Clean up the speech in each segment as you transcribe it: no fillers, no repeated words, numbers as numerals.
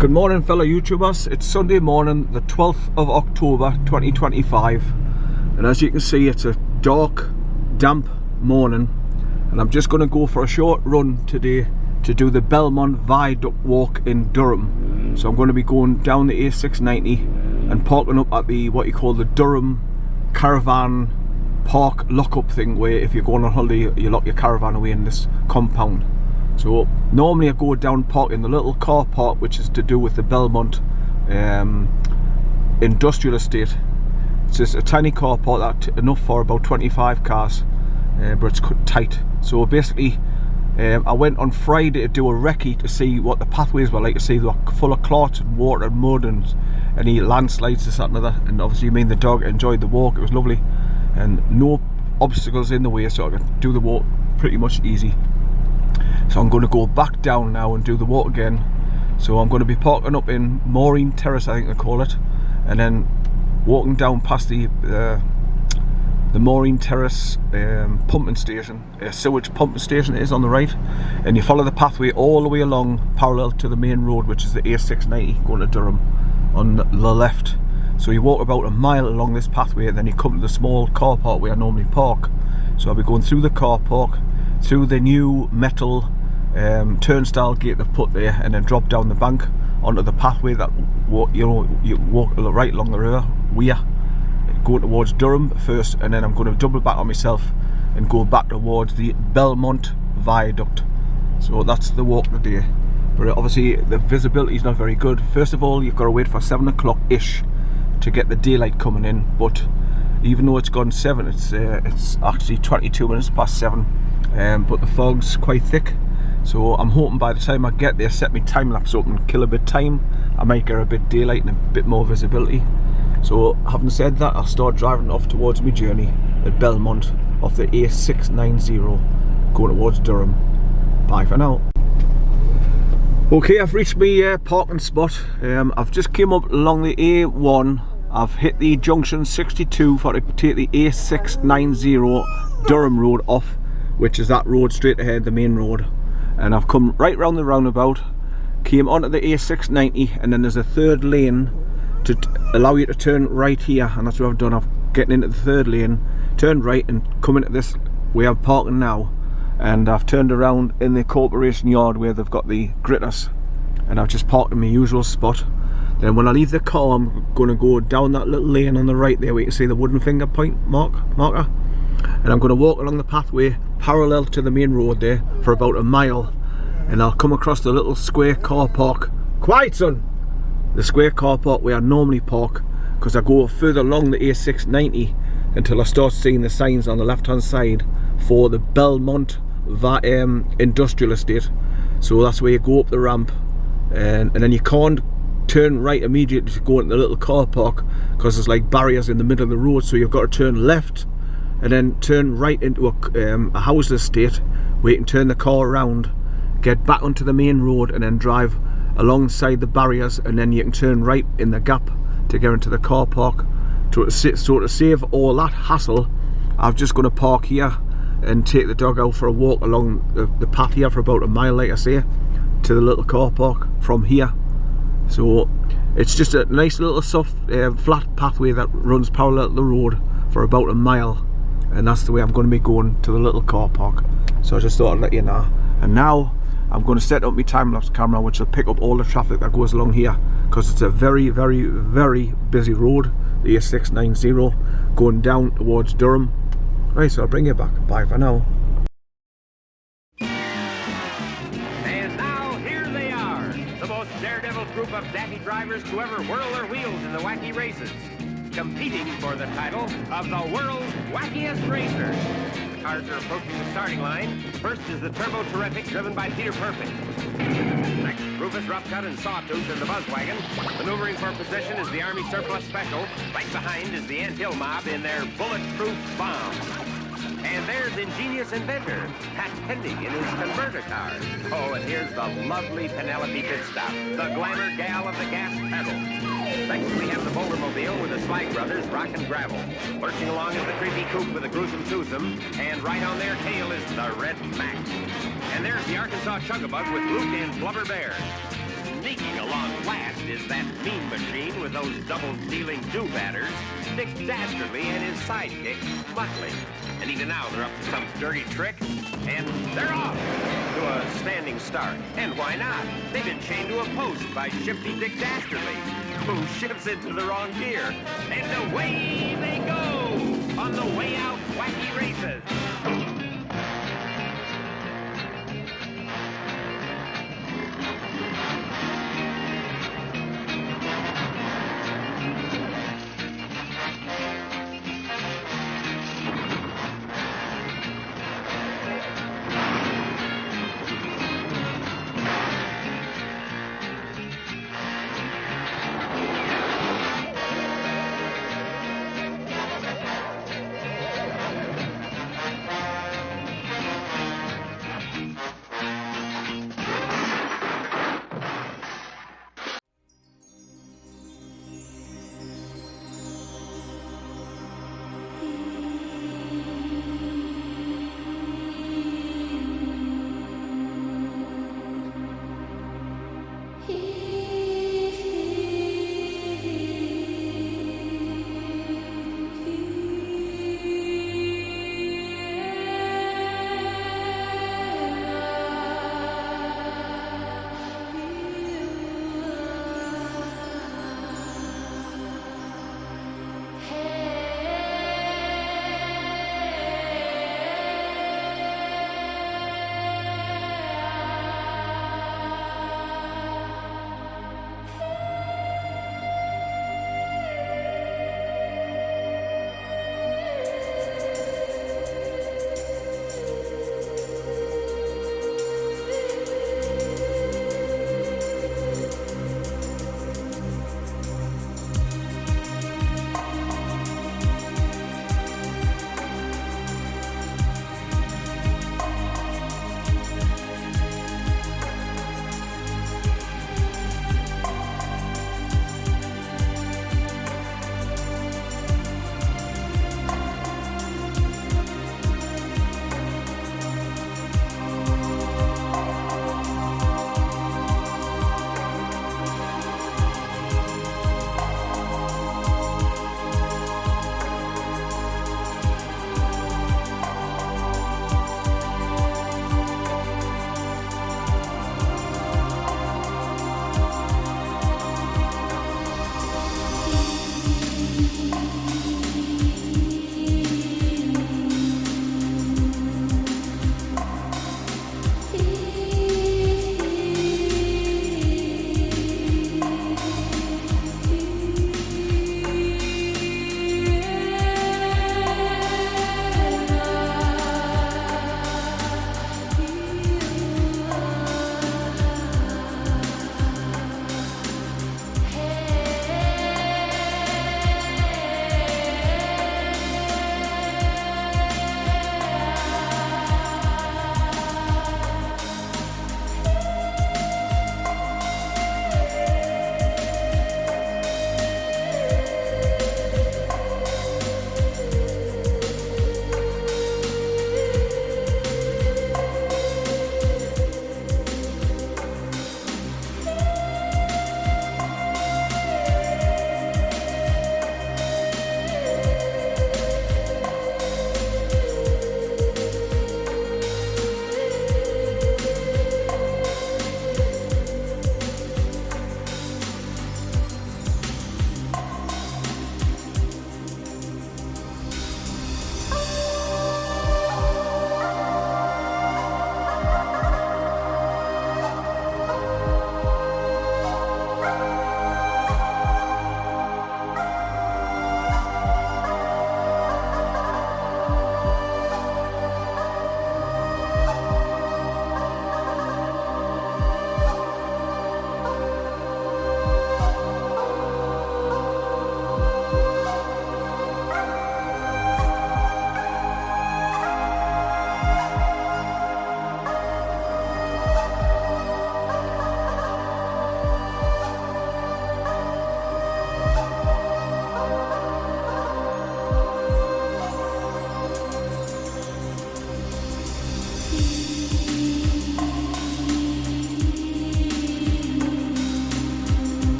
Good morning fellow YouTubers, it's Sunday morning the 12th of October 2025 and as you can see it's a dark, damp morning and I'm just going to go for a short run today to do the Belmont Viaduct walk in Durham. So I'm going to be going down the A690 and parking up at the what you call the Durham caravan park lock-up thing, where if you're going on holiday you lock your caravan away in this compound. So normally I go down park in the little car park, which is to do with the Belmont industrial estate. It's just a tiny car park, that's enough for about 25 cars, but it's tight. So basically I went on Friday to do a recce to see what the pathways were like, to see they were full of clots and water and mud and any landslides, this, that and other. And obviously me and the dog enjoyed the walk, it was lovely and no obstacles in the way, so I could do the walk pretty much easy. So I'm going to go back down now and do the walk again. So I'm going to be parking up in Maureen Terrace, I think they call it, and then walking down past the Maureen Terrace pumping station, sewage pumping station it is on the right, and you follow the pathway all the way along parallel to the main road, which is the A690 going to Durham on the left. So you walk about a mile along this pathway and then you come to the small car park where I normally park. So I'll be going through the car park, through the new metal turnstile gate they've put there, and then drop down the bank onto the pathway that you walk right along the River Wear, going towards Durham first, and then I'm going to double back on myself and go back towards the Belmont Viaduct. So that's the walk today, but obviously the visibility is not very good. First of all, you've got to wait for 7 o'clock ish to get the daylight coming in, but even though it's gone 7, it's actually 22 minutes past 7, but the fog's quite thick. So I'm hoping by the time I get there, set my time lapse up and kill a bit of time, I might get a bit daylight and a bit more visibility. So having said that, I'll start driving off towards my journey at Belmont off the A690 going towards Durham. Bye for now. Okay, I've reached my parking spot. I've just came up along the A1. I've hit the junction 62 for to take the A690 Durham road off, which is that road straight ahead, the main road. And I've come right round the roundabout, came onto the A690, and then there's a third lane to allow you to turn right here, and that's what I've done. I've getting into the third lane, turned right and come into this where I'm parking now, and I've turned around in the corporation yard where they've got the gritters, and I've just parked in my usual spot. Then when I leave the car, I'm going to go down that little lane on the right there where you can see the wooden finger point marker, and I'm going to walk along the pathway parallel to the main road there for about a mile, and I'll come across the little square car park. Quiet, son! The square car park where I normally park, because I go further along the A690 until I start seeing the signs on the left hand side for the Belmont industrial estate. So that's where you go up the ramp, and then you can't turn right immediately to go into the little car park because there's like barriers in the middle of the road, so you've got to turn left and then turn right into a house estate where you can turn the car around, get back onto the main road and then drive alongside the barriers, and then you can turn right in the gap to get into the car park. So to save all that hassle, I'm just going to park here and take the dog out for a walk along the path here for about a mile, like I say, to the little car park from here. So it's just a nice little soft flat pathway that runs parallel to the road for about a mile, and that's the way I'm going to be going to the little car park. So I just thought I'd let you know. And now I'm going to set up my time-lapse camera, which will pick up all the traffic that goes along here, because it's a very, very, very busy road, the A690 going down towards Durham. Right, so I'll bring you back. Bye for now. And now here they are, the most daredevil group of daffy drivers to ever whirl their wheels in the wacky races, competing for the title of the world's wackiest racer. The cars are approaching the starting line. First is the Turbo Terrific, driven by Peter Perfect. Next, Rufus Roughcut and Sawtooth in the Buzzwagon. Maneuvering for position is the Army Surplus Special. Right behind is the Anthill Mob in their bulletproof bomb. And there's Ingenious Inventor, Pat Pending in his converter car. Oh, and here's the lovely Penelope Pitstop, the glamour gal of the gas pedal. Next, we have the Bouldermobile with the Slag Brothers, Rock and Gravel. Lurching along is the creepy coupe with the gruesome twosome, and right on their tail is the Red Max. And there's the Arkansas Chugabug with Luke and Blubber Bear. sneaking along last is that mean machine with those double-dealing do-batters, Dick Dastardly and his sidekick, Muttley. And even now they're up to some dirty trick, and they're off to a standing start. And why not? They've been chained to a post by shifty Dick Dastardly, who shifts into the wrong gear. And away they go on the way out wacky races.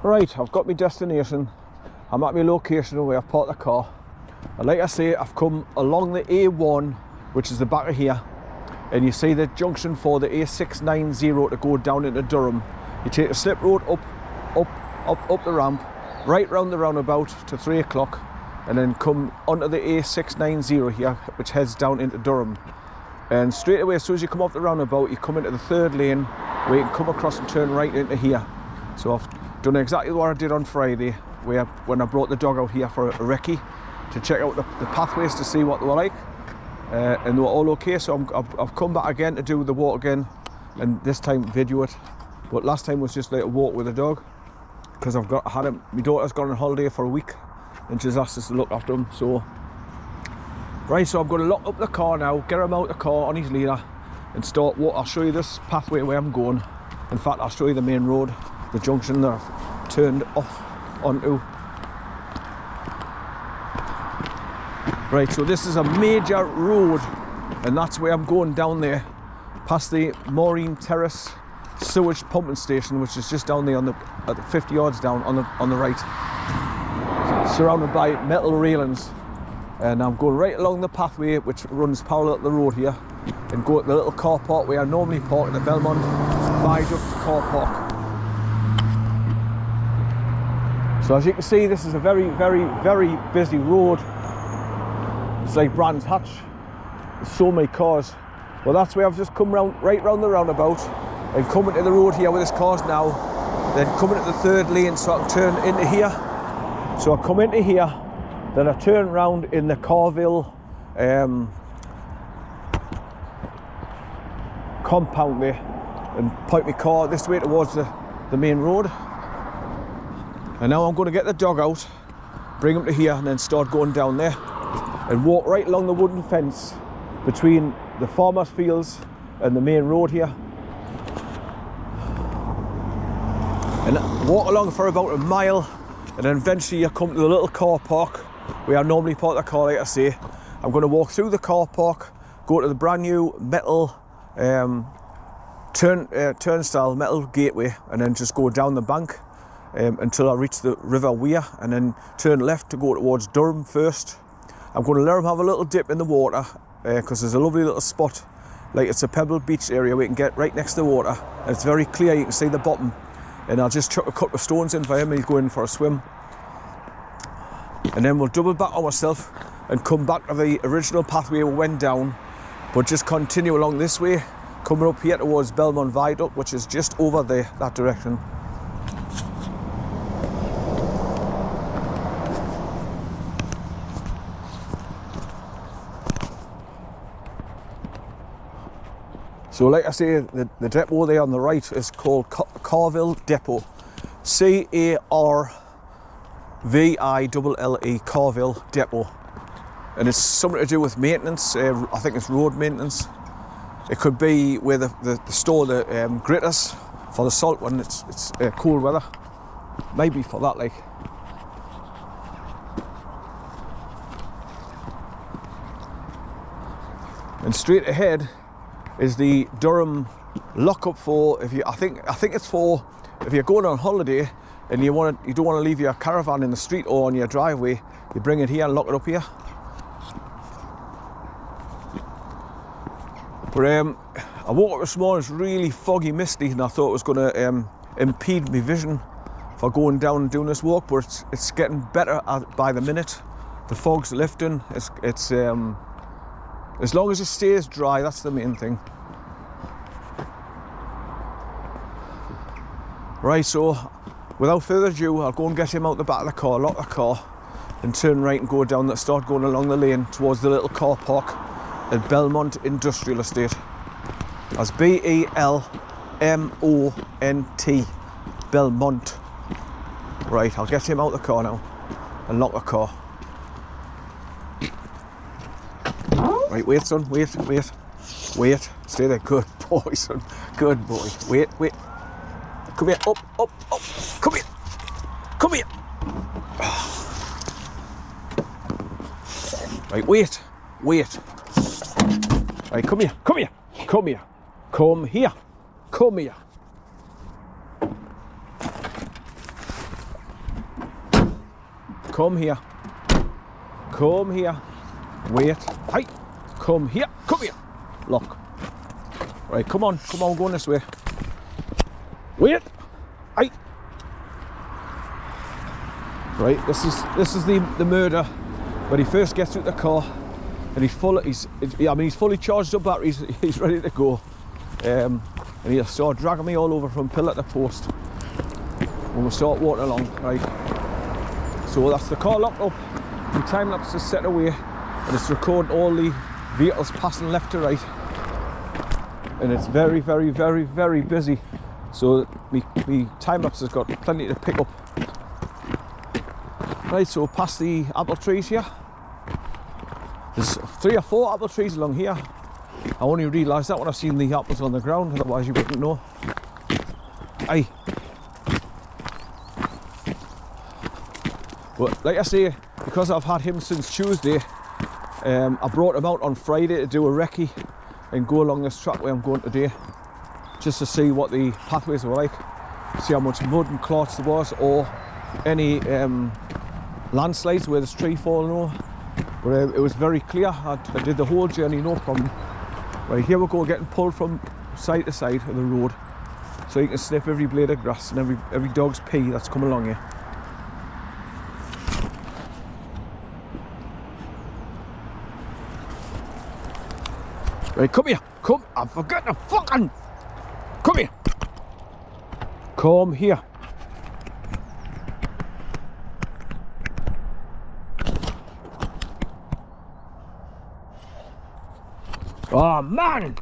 Right, I've got my destination. I'm at my location where I've parked the car. And like I say, I've come along the A1, which is the back of here. And you see the junction for the A690 to go down into Durham. You take a slip road up the ramp, right round the roundabout to 3 o'clock, and then come onto the A690 here, which heads down into Durham. And straight away, as soon as you come off the roundabout, you come into the third lane, where you can come across and turn right into here. So I've done exactly what I did on Friday, when I brought the dog out here for a recce, to check out the pathways to see what they were like. And they were all okay, so I've come back again to do the walk again, and this time video it. But last time was just like a walk with the dog, because my daughter's gone on holiday for a week, and she's asked us to look after him. So right, so I'm going to lock up the car now, get him out the car on his leader, and start walk. I'll show you this pathway where I'm going. In fact, I'll show you the main road, the junction that I've turned off onto. Right, so this is a major road, and that's where I'm going down there, past the Maureen Terrace sewage pumping station, which is just down there at the 50 yards down on the right, surrounded by metal railings. And I'm going right along the pathway which runs parallel to the road here, and go to the little car park where I normally park at the Belmont Viaduct car park. So as you can see, this is a very, very, very busy road. It's like Brands Hatch. There's so many cars. Well, that's where I've just come right round the roundabout, and coming to the road here with this car's now, then coming to the third lane so I can turn into here. So I come into here, then I turn round in the Carville compound there, and point my car this way towards the main road. And now I'm going to get the dog out, bring him to here, and then start going down there, and walk right along the wooden fence between the farmers' fields and the main road here, and walk along for about a mile, and then eventually you come to the little car park where I normally park the car. Like I say, I'm going to walk through the car park, go to the brand new metal turnstile, metal gateway, and then just go down the bank until I reach the River Wear, and then turn left to go towards Durham first. I'm going to let him have a little dip in the water, because there's a lovely little spot, like it's a pebble beach area where you can get right next to the water, and it's very clear, you can see the bottom. And I'll just chuck a couple of stones in for him, and he's going for a swim. And then we'll double back on myself and come back to the original pathway we went down, but just continue along this way, coming up here towards Belmont Viaduct, which is just over there, that direction. So like I say, the depot there on the right is called Carville Depot. C-A-R-V-I-L-L-E, Carville Depot. And it's something to do with maintenance. I think it's road maintenance. It could be where they store the gritters for the salt when it's cool weather. Maybe for that, like. And straight ahead is the Durham lockup for, I think it's for if you're going on holiday and you don't want to leave your caravan in the street or on your driveway, you bring it here and lock it up here. But I woke up this morning, it's really foggy, misty, and I thought it was going to impede my vision for going down and doing this walk, but it's getting better by the minute. The fog's lifting. It's as long as it stays dry, that's the main thing. Right, so without further ado, I'll go and get him out the back of the car, lock the car, and turn right and go down, start going along the lane towards the little car park at Belmont Industrial Estate. That's B-E-L-M-O-N-T, Belmont. Right, I'll get him out the car now and lock the car. Right, wait son, wait. Stay there, good boy son, good boy. Wait. Come here, up, come here. Right, wait. Right, come here. Come here. Come here. Wait. Hi. Come here. Come here. Look. Right, come on, going this way. Wait. Hi. Right, this is the murder when he first gets out the car and he's fully charged up batteries. He's ready to go. And he'll start dragging me all over from pillar to post when we start walking along. Right. So that's the car locked up. The time lapse is set away and it's recording all the vehicles passing left to right. And it's very, very, very, very busy. So the time lapse has got plenty to pick up. Right, so past the apple trees here. There's 3 or 4 apple trees along here. I only realised that when I seen the apples on the ground, otherwise you wouldn't know. Aye. But like I say, because I've had him since Tuesday, I brought him out on Friday to do a recce and go along this track where I'm going today, just to see what the pathways were like, see how much mud and clots there was, or any landslides where there's tree falling over. But it was very clear. I did the whole journey, no problem. Right, here we go, getting pulled from side to side of the road, so you can sniff every blade of grass and every dog's pee that's come along here. Right, come here, come, I forgot the fucking, come here, come here. Oh man!